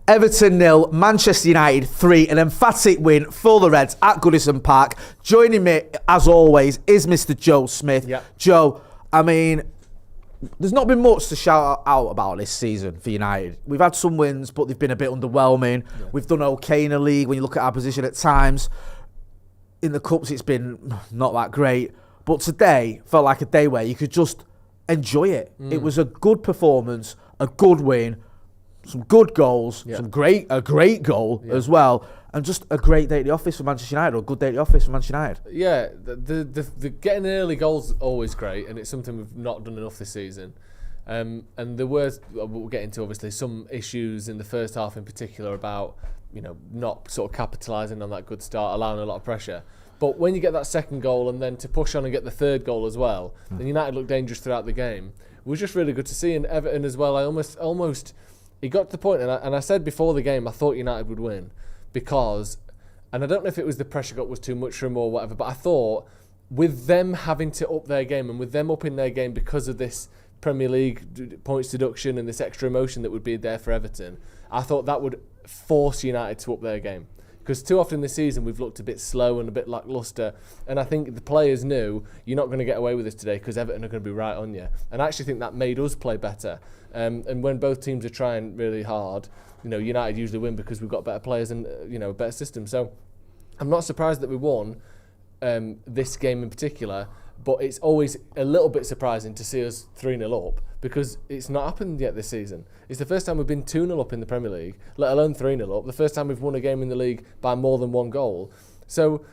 Everton 0, Manchester United 3, an emphatic win for the Reds at Goodison Park. Joining me, as always, is Mr. Joe Smith. Yep. Joe, I mean, there's not been much to shout out about this season for United. We've had some wins, but they've been a bit underwhelming. Yeah. We've done okay in the league when you look at our position at times. In the Cups, it's been not that great. But today felt like a day where you could just enjoy it. It was a good performance, a good win, some good goals, a great goal as well, and just a great day at the office for Manchester United, or a good day at the office for Manchester United. Yeah, the getting early goals is always great, and it's something we've not done enough this season. And there were, we'll get into obviously some issues in the first half in particular about, not sort of capitalising on that good start, allowing a lot of pressure. But when you get that second goal and then to push on and get the third goal as well, then United looked dangerous throughout the game. It was just really good to see. And Everton as well, I almost it got to the point, and I said before the game, I thought United would win because, and I don't know if it was the pressure got was too much for them or whatever, but I thought with them having to up their game and with them upping their game because of this Premier League points deduction and this extra emotion that would be there for Everton, I thought that would force United to up their game. Because too often this season we've looked a bit slow and a bit lacklustre, and I think the players knew you're not going to get away with this today because Everton are going to be right on you. And I actually think that made us play better. And when both teams are trying really hard, United usually win because we've got better players and a better system. So I'm not surprised that we won this game in particular, but it's always a little bit surprising to see us 3-0 up because it's not happened yet this season. It's the first time we've been 2-0 up in the Premier League, let alone 3-0 up. The first time we've won a game in the league by more than one goal. So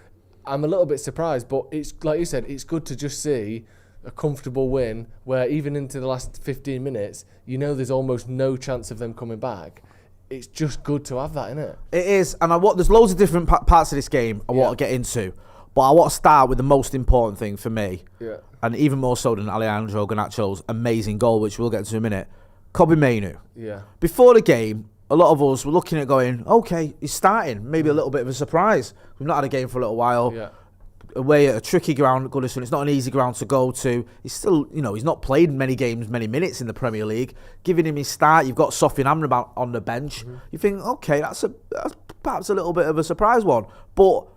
I'm a little bit surprised, but it's like you said, it's good to just see a comfortable win where even into the last 15 minutes, there's almost no chance of them coming back. It's just good to have that, isn't it? It is, and there's loads of different parts of this game I want to get into. But I want to start with the most important thing for me, and even more so than Alejandro Garnacho's amazing goal, which we'll get to in a minute. Kobby Mainoo. Yeah. Before the game, a lot of us were looking at going, okay, he's starting. Maybe a little bit of a surprise. We've not had a game for a little while. Yeah. Away at a tricky ground at Goodison. It's not an easy ground to go to. He's still, he's not played many games, many minutes in the Premier League. Giving him his start, you've got Sofian Amrabat on the bench. You think, okay, that's perhaps a little bit of a surprise one. But,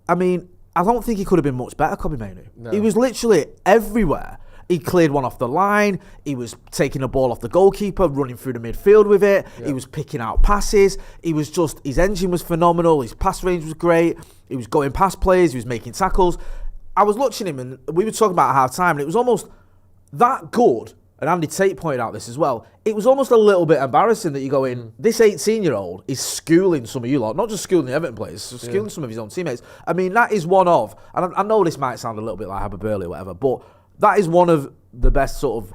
I mean, I don't think he could have been much better, Kobby Mainoo. No. He was literally everywhere. He cleared one off the line. He was taking a ball off the goalkeeper, running through the midfield with it. Yeah. He was picking out passes. His engine was phenomenal. His pass range was great. He was going past players. He was making tackles. I was watching him, and we were talking about half time, and it was almost that good. And Andy Tate pointed out this as well. It was almost a little bit embarrassing that you go in, this 18-year-old is schooling some of you lot, not just schooling the Everton players, schooling some of his own teammates. I mean, that is one of, and I know this might sound a little bit like Haberburley or whatever, but that is one of the best sort of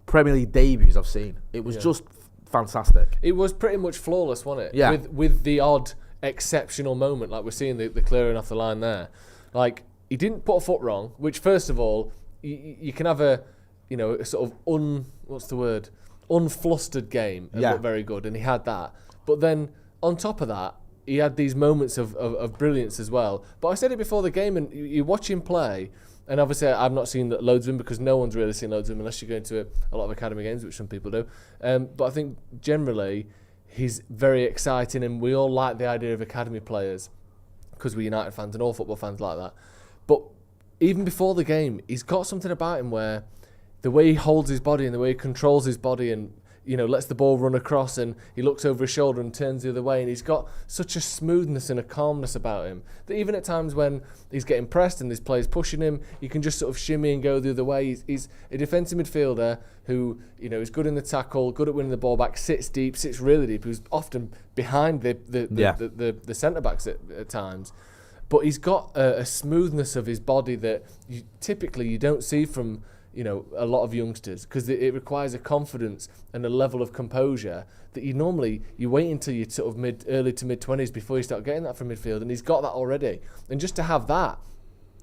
Premier League debuts I've seen. It was just fantastic. It was pretty much flawless, wasn't it? Yeah. With the odd exceptional moment, like we're seeing the clearing off the line there. Like, he didn't put a foot wrong, which first of all, you can have a sort of unflustered game and look very good, and he had that. But then on top of that, he had these moments of brilliance as well. But I said it before the game, and you watch him play, and obviously I've not seen loads of him because no one's really seen loads of him unless you go into a lot of academy games, which some people do. But I think generally he's very exciting, and we all like the idea of academy players because we're United fans and all football fans like that. But even before the game, he's got something about him where the way he holds his body and the way he controls his body and, lets the ball run across and he looks over his shoulder and turns the other way, and he's got such a smoothness and a calmness about him that even at times when he's getting pressed and this player's pushing him, you can just sort of shimmy and go the other way. He's a defensive midfielder who, is good in the tackle, good at winning the ball back, sits really deep, who's often behind the centre-backs at times. But he's got a smoothness of his body that typically you don't see from a lot of youngsters, because it requires a confidence and a level of composure that you wait until you're sort of early to mid-20s before you start getting that from midfield, and he's got that already. And just to have that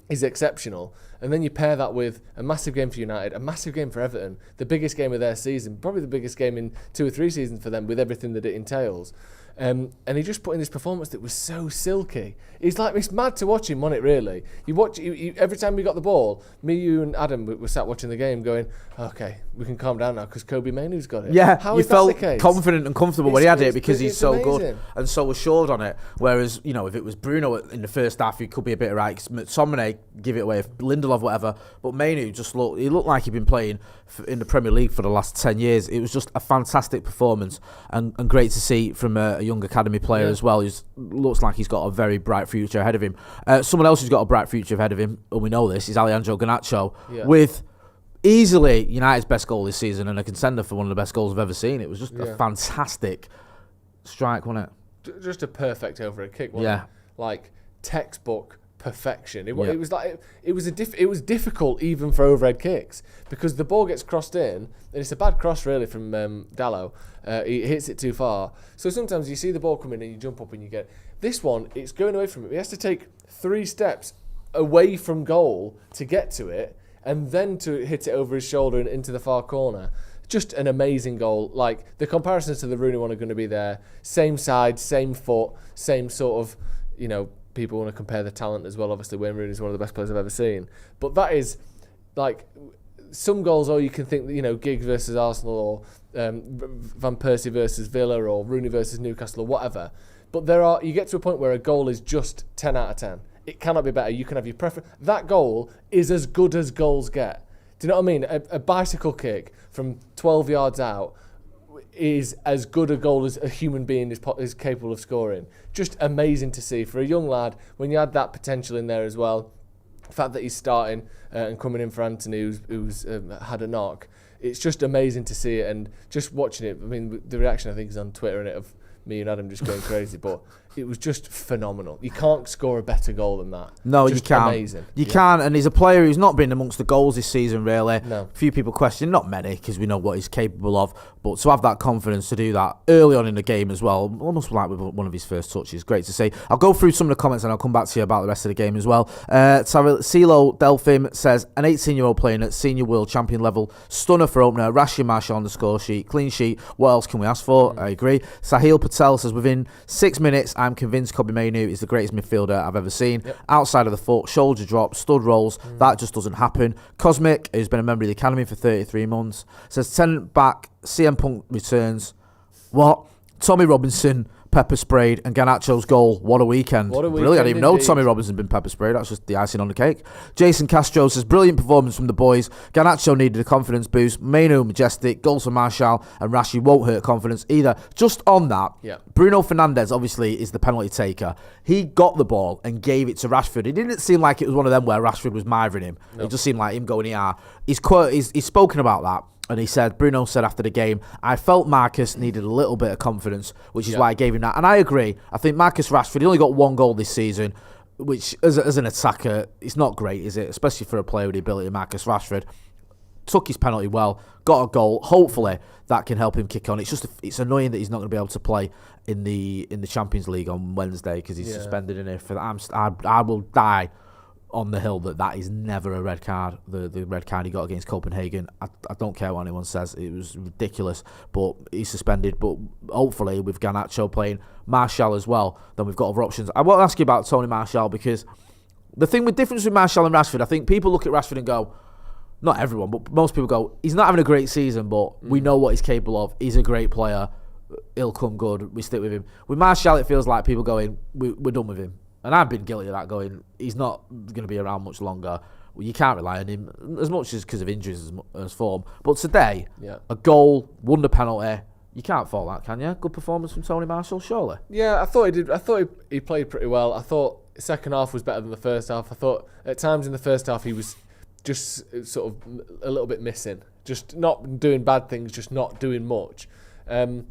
is exceptional. And then you pair that with a massive game for United, a massive game for Everton, the biggest game of their season, probably the biggest game in 2 or 3 seasons for them with everything that it entails. And he just put in this performance that was so silky. It's mad to watch him, wasn't it, really? You watch every time we got the ball, me, you and Adam were sat watching the game going, okay, we can calm down now because Kobby Mainoo's got it. Yeah, How you is felt that the case? confident and comfortable when he had it because he's so amazing. good and so assured on it. Whereas, if it was Bruno in the first half, he could be a bit right. McTominay, give it away, Lindelof, whatever. But Mainoo he looked like he'd been playing in the Premier League for the last 10 years. It was just a fantastic performance and great to see from a young academy player as well. He looks like he's got a very bright future ahead of him. Someone else who's got a bright future ahead of him, and we know this, is Alejandro Garnacho with easily United's best goal this season and a contender for one of the best goals I've ever seen. It was just a fantastic strike, wasn't it? Just a perfect overhead kick, wasn't it? Like textbook perfection. It was like it was difficult even for overhead kicks because the ball gets crossed in and it's a bad cross really from Dalot. He hits it too far. So sometimes you see the ball come in and you jump up and you get this one. It's going away from it. He has to take 3 steps away from goal to get to it and then to hit it over his shoulder and into the far corner. Just an amazing goal. Like the comparisons to the Rooney one are going to be there. Same side, same foot, same sort of, people want to compare the talent as well. Obviously, Wayne Rooney is one of the best players I've ever seen. But that is, like, some goals, you can think that, Giggs versus Arsenal or Van Persie versus Villa or Rooney versus Newcastle or whatever. But you get to a point where a goal is just 10 out of 10. It cannot be better. You can have your preference. That goal is as good as goals get. Do you know what I mean? A bicycle kick from 12 yards out is as good a goal as a human being is capable of scoring. Just amazing to see for a young lad when you add that potential in there as well. The fact that he's starting and coming in for Anthony, who's had a knock. It's just amazing to see it and just watching it. I mean, the reaction I think is on Twitter and of me and Adam just going crazy, but it was just phenomenal. You can't score a better goal than that. No, just you can't. Amazing. You can't, and he's a player who's not been amongst the goals this season, really. No. A few people question, not many, because we know what he's capable of, but to have that confidence to do that early on in the game as well, almost like with one of his first touches, great to see. I'll go through some of the comments and I'll come back to you about the rest of the game as well. Silo Delphim says, an 18-year-old playing at senior world champion level, stunner for opener, Rashid Marshall on the score sheet, clean sheet, what else can we ask for? I agree. Sahil Patel says, within 6 minutes, I'm convinced Kobby Mainoo is the greatest midfielder I've ever seen. Outside of the foot, shoulder drop, stud rolls, that just doesn't happen. Cosmic, who's been a member of the academy for 33 months, says, Tenant back, CM Punk returns. What? Tommy Robinson pepper sprayed and Garnacho's goal. What a weekend. Brilliant. I didn't even know Tommy Robinson had been pepper sprayed. That's just the icing on the cake. Jason Castro says, brilliant performance from the boys. Garnacho needed a confidence boost. Mainoo majestic. Goals for Marshall and Rashi won't hurt confidence either. Just on that, Bruno Fernandes obviously is the penalty taker. He got the ball and gave it to Rashford. It didn't seem like it was one of them where Rashford was mithering him. No. It just seemed like him going, he's spoken about that. And he said, Bruno said after the game, I felt Marcus needed a little bit of confidence, which is why I gave him that. And I agree. I think Marcus Rashford, he only got 1 goal this season, which as an attacker, it's not great, is it? Especially for a player with the ability of Marcus Rashford. Took his penalty well, got a goal. Hopefully that can help him kick on. It's annoying that he's not going to be able to play in the Champions League on Wednesday because he's suspended in it. For that, I will die on the hill that is never a red card. The red card he got against Copenhagen, I don't care what anyone says, it was ridiculous, but he's suspended. But hopefully with Garnacho playing, Marshall as well, then we've got other options. I want to ask you about Tony Marshall, because the difference with Marshall and Rashford, I think people look at Rashford and go, not everyone, but most people go, he's not having a great season, but we know what he's capable of. He's a great player, he'll come good, we stick with him. With Marshall, it feels like people going, we're done with him. And I've been guilty of that, going, he's not going to be around much longer. Well, you can't rely on him as much as because of injuries as form. But today, a goal, won the penalty. You can't fault that, can you? Good performance from Tony Marshall, surely. Yeah, I thought he did. I thought he played pretty well. I thought the second half was better than the first half. I thought at times in the first half he was just sort of a little bit missing. Just not doing bad things, just not doing much. And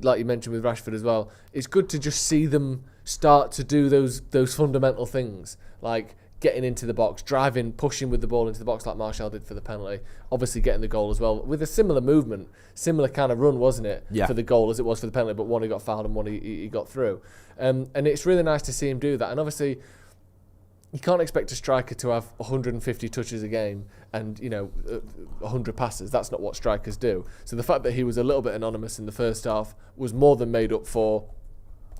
like you mentioned with Rashford as well, it's good to just see them start to do those fundamental things, like getting into the box, driving, pushing with the ball into the box like Marshall did for the penalty, obviously getting the goal as well, with a similar movement, similar kind of run, wasn't it, for the goal as it was for the penalty, but one he got fouled and one he got through. And it's really nice to see him do that. And obviously, you can't expect a striker to have 150 touches a game and 100 passes. That's not what strikers do. So the fact that he was a little bit anonymous in the first half was more than made up for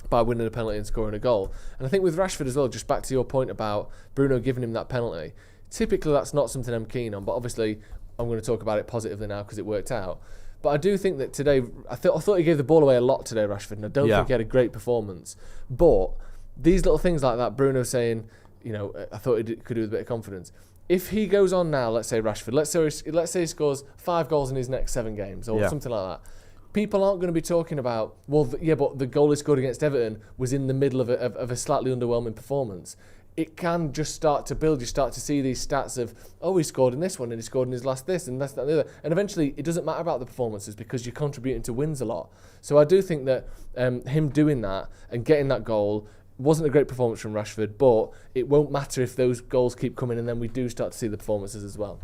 by winning a penalty and scoring a goal. And I think with Rashford as well, just back to your point about Bruno giving him that penalty, typically that's not something I'm keen on, but obviously I'm going to talk about it positively now because it worked out. But I do think that today, I thought he gave the ball away a lot today, Rashford, and I don't think he had a great performance. But these little things like that, Bruno saying, I thought he could do with a bit of confidence. If he goes on now, let's say Rashford, let's say he scores 5 goals in his next 7 games or something like that, people aren't going to be talking about, but the goal he scored against Everton was in the middle of a slightly underwhelming performance. It can just start to build. You start to see these stats of, he scored in this one and he scored in his last this and that's that and the other. And eventually it doesn't matter about the performances because you're contributing to wins a lot. So I do think that him doing that and getting that goal wasn't a great performance from Rashford, but it won't matter if those goals keep coming and then we do start to see the performances as well.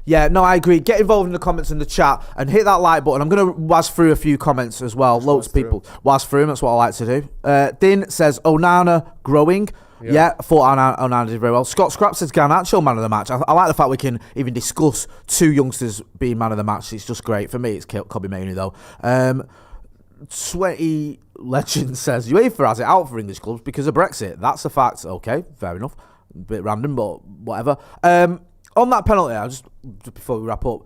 Yeah, no, I agree. Get involved in the comments in the chat and hit that like button. I'm going to whiz through a few comments as well. Loads of people whiz through them. That's what I like to do. Din says, Onana growing. Yeah, I thought Onana did very well. Scott Scrap says Garnacho man of the match. I like the fact we can even discuss 2 youngsters being man of the match. It's just great. For me, it's Kobby Mainoo though. Sweaty Legend says UEFA has it out for English clubs because of Brexit. That's a fact. Okay, fair enough. A bit random, but whatever. On that penalty, just before we wrap up,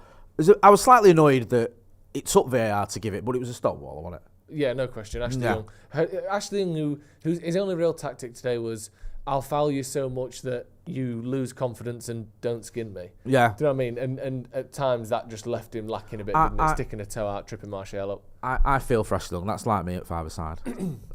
I was slightly annoyed that it took VAR to give it, but it was a stonewall, wasn't it? Yeah, no question. Ashley Young. Ashley Young, his only real tactic today was, I'll foul you so much that you lose confidence and don't skin me. Yeah. Do you know what I mean? And at times that just left him lacking a bit, didn't it? Sticking a toe out, tripping Martial up. I feel for Ashley Young. That's like me at 5-a-side.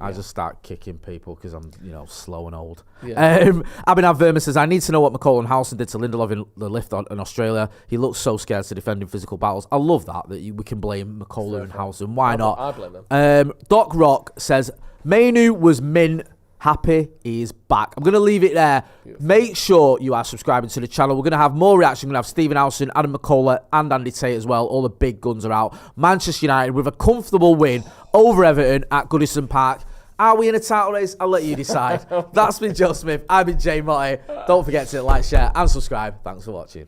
I just start kicking people because I'm, slow and old. Yeah. Abhinav Verma says, I need to know what McCall and Howson did to Lindelof in the lift in Australia. He looks so scared to defend in physical battles. I love that we can blame McCall and Howson. Why not? I blame them. Doc Rock says, Mainoo was mint. Happy he's back. I'm going to leave it there. Beautiful. Make sure you are subscribing to the channel. We're going to have more reaction. We're going to have Stephen Howson, Adam McCullough and Andy Tate as well. All the big guns are out. Manchester United with a comfortable win over Everton at Goodison Park. Are we in a title race? I'll let you decide. That's been Joe Smith. I've been Jay Motti. Don't forget to like, share and subscribe. Thanks for watching.